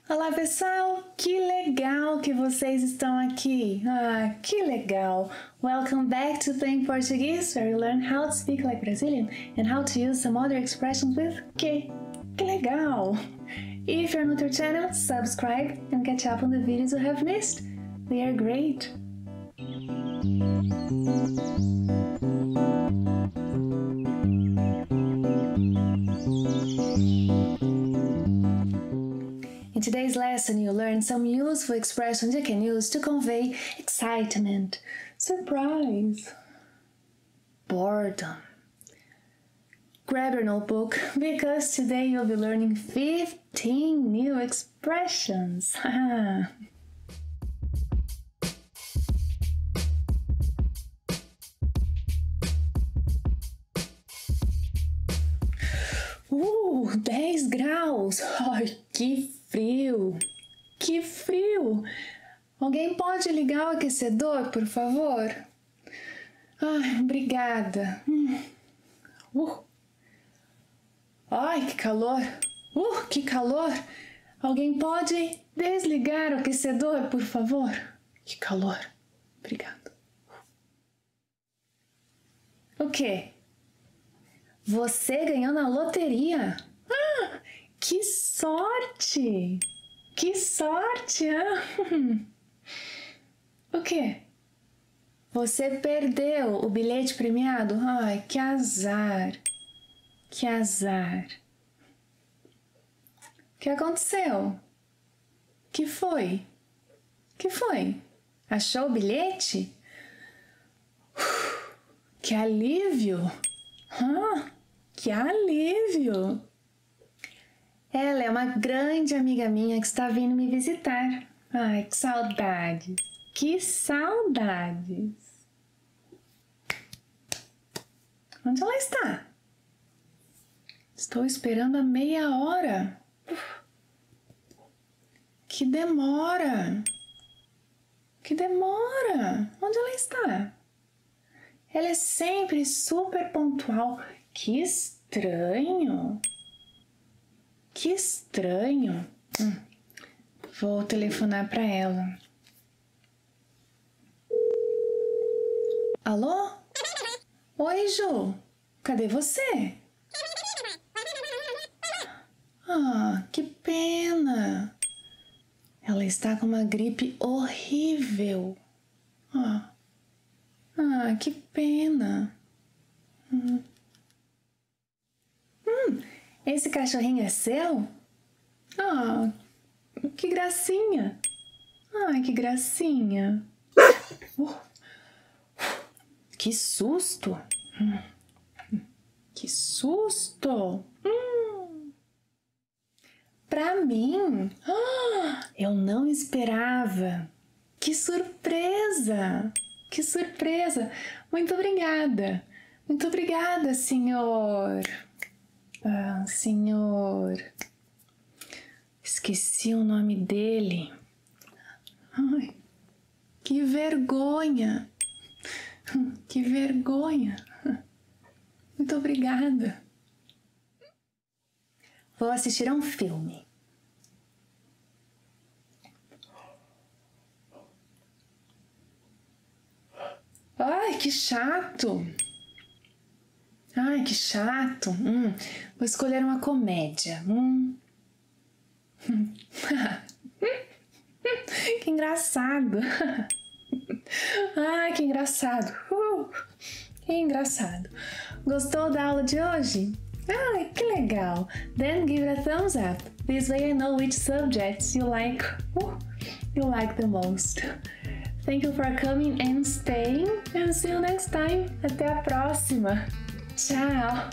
Olá pessoal, que legal que vocês estão aqui! Ah, que legal! Welcome back to Playing Portuguese, where you learn how to speak like Brazilian and how to use some other expressions with que. Que legal! If you're new to our channel, subscribe and catch up on the videos you have missed. They are great! In today's lesson, you'll learn some useful expressions you can use to convey excitement, surprise, boredom. Grab your notebook because today you'll be learning 15 new expressions. Uh, 10 graus! Ai, que frio! Que frio! Alguém pode ligar o aquecedor, por favor? Ai, obrigada. Ai, que calor! Que calor! Alguém pode desligar o aquecedor, por favor? Que calor! Obrigado. O quê? Você ganhou na loteria? Ah, que sorte! Que sorte! O quê? Você perdeu o bilhete premiado? Ai, que azar! Que azar! O que aconteceu? Que foi? Que foi? Achou o bilhete? Que alívio! Que alívio! Ela é uma grande amiga minha que está vindo me visitar. Ai, que saudades! Que saudades! Onde ela está? Estou esperando há meia hora. Que demora! Que demora! Onde ela está? Ela é sempre super pontual. Que estranho! Que estranho! Vou telefonar para ela. Alô? Oi, Ju. Cadê você? Ah, que pena! Ela está com uma gripe horrível. Que pena. Esse cachorrinho é seu? Ah, que gracinha. Ai, que gracinha. Que susto. Que susto. Pra mim? Eu não esperava. Que surpresa. Que surpresa! Muito obrigada! Muito obrigada, senhor! Senhor... Esqueci o nome dele. Ai, que vergonha! Que vergonha! Muito obrigada! Vou assistir a um filme. Ai, que chato! Ai, que chato! Vou escolher uma comédia. Que engraçado! Ai, que engraçado! Que engraçado! Gostou da aula de hoje? Ai, que legal! Then give it a thumbs up. This way I know which subjects you like the most. Thank you for coming and staying, and see you next time. Até a próxima. Tchau!